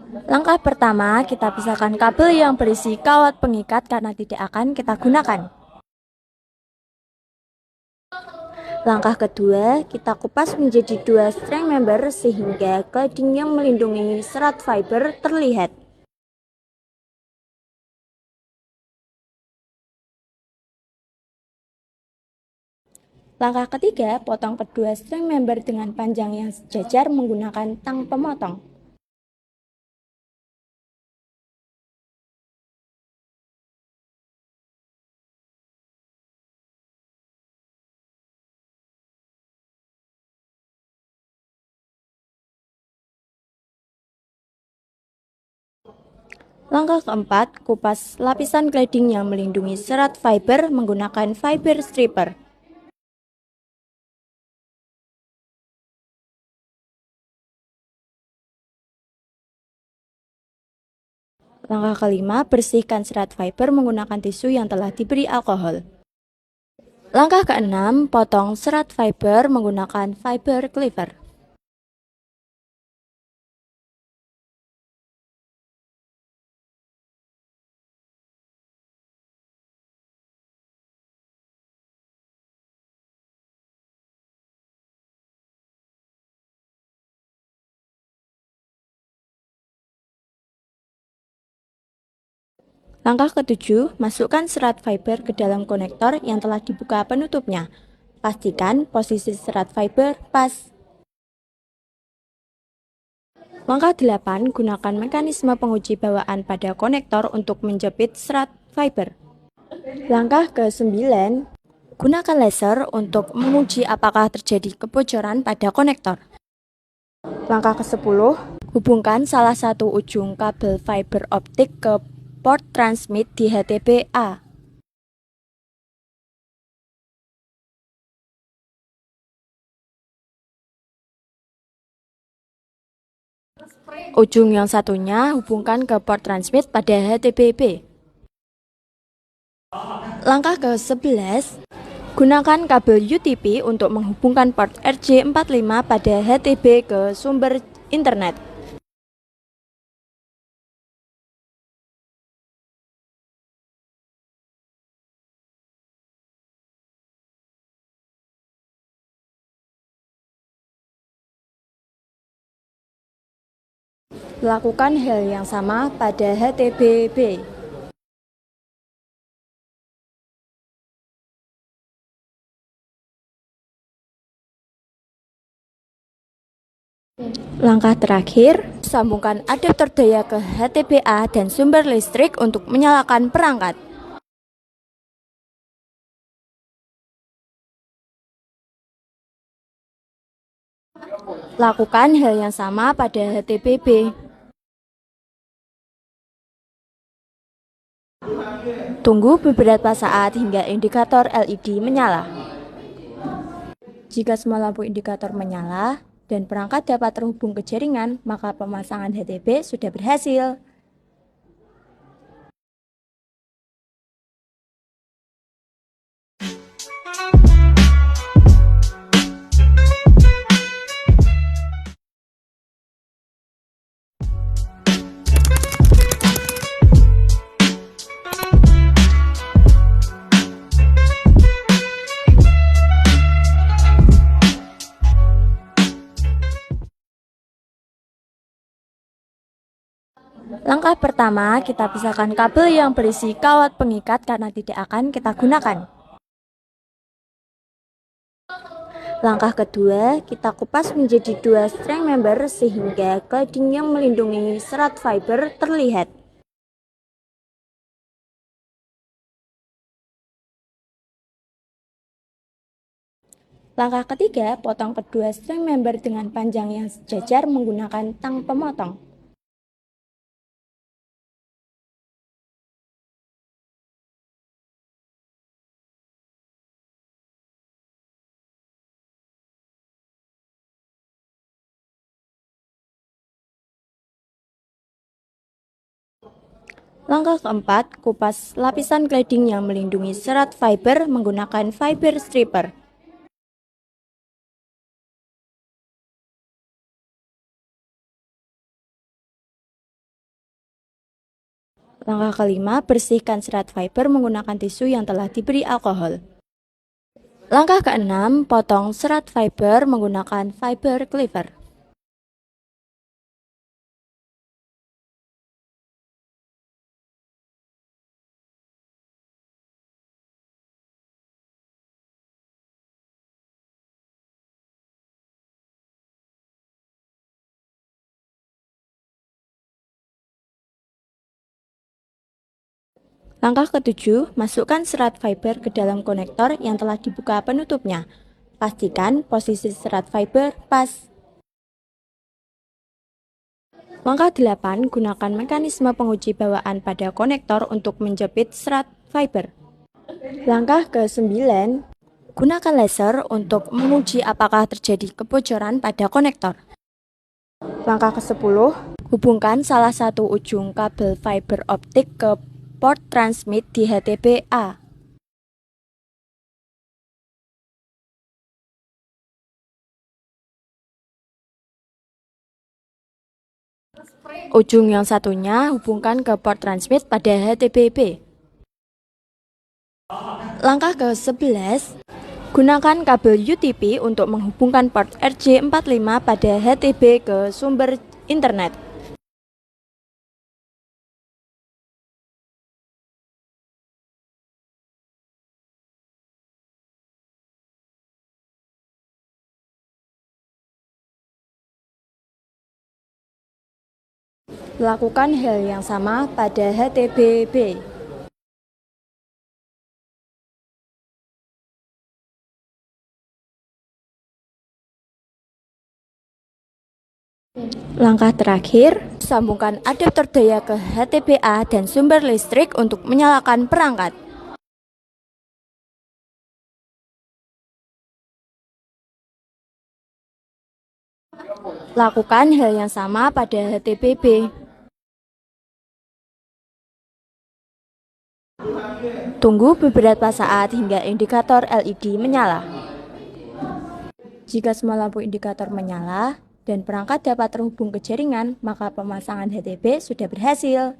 Langkah pertama, kita pisahkan kabel yang berisi kawat pengikat karena tidak akan kita gunakan. Langkah kedua, kita kupas menjadi dua string member sehingga cladding yang melindungi serat fiber terlihat. Langkah ketiga, potong kedua string member dengan panjang yang sejajar menggunakan tang pemotong. Langkah keempat, kupas lapisan cladding yang melindungi serat fiber menggunakan fiber stripper. Langkah kelima, bersihkan serat fiber menggunakan tisu yang telah diberi alkohol. Langkah keenam, potong serat fiber menggunakan fiber cleaver. Langkah ketujuh, masukkan serat fiber ke dalam konektor yang telah dibuka penutupnya. Pastikan posisi serat fiber pas. Langkah 8, gunakan mekanisme penguji bawaan pada konektor untuk menjepit serat fiber. Langkah ke-9, gunakan laser untuk menguji apakah terjadi kebocoran pada konektor. Langkah ke-10, hubungkan salah satu ujung kabel fiber optik ke port transmit di HTB A. Ujung yang satunya hubungkan ke port transmit pada HTB B. Langkah ke-11, gunakan kabel UTP untuk menghubungkan port RJ45 pada HTB ke sumber internet. Lakukan hal yang sama pada HTB B. Langkah terakhir, sambungkan adaptor daya ke HTBA dan sumber listrik untuk menyalakan perangkat. Lakukan hal yang sama pada HTBB. Tunggu beberapa saat hingga indikator LED menyala. Jika semua lampu indikator menyala dan perangkat dapat terhubung ke jaringan, maka pemasangan HTB sudah berhasil. Langkah pertama, kita pisahkan kabel yang berisi kawat pengikat karena tidak akan kita gunakan. Langkah kedua, kita kupas menjadi dua string member sehingga cladding yang melindungi serat fiber terlihat. Langkah ketiga, potong kedua string member dengan panjang yang sejajar menggunakan tang pemotong. Langkah keempat, kupas lapisan cladding yang melindungi serat fiber menggunakan fiber stripper. Langkah kelima, bersihkan serat fiber menggunakan tisu yang telah diberi alkohol. Langkah keenam, potong serat fiber menggunakan fiber cleaver. Langkah ketujuh, masukkan serat fiber ke dalam konektor yang telah dibuka penutupnya. Pastikan posisi serat fiber pas. Langkah 8, gunakan mekanisme penguji bawaan pada konektor untuk menjepit serat fiber. Langkah ke-9, gunakan laser untuk menguji apakah terjadi kebocoran pada konektor. Langkah ke-10, hubungkan salah satu ujung kabel fiber optik ke port transmit di HTB A. Ujung yang satunya hubungkan ke port transmit pada HTB B. Langkah ke-11, gunakan kabel UTP untuk menghubungkan port RJ45 pada HTB ke sumber internet. Lakukan hal yang sama pada HTB B. Langkah terakhir, sambungkan adaptor daya ke HTB-A dan sumber listrik untuk menyalakan perangkat. Lakukan hal yang sama pada HTB-B. Tunggu beberapa saat hingga indikator LED menyala. Jika semua lampu indikator menyala dan perangkat dapat terhubung ke jaringan, maka pemasangan HTB sudah berhasil.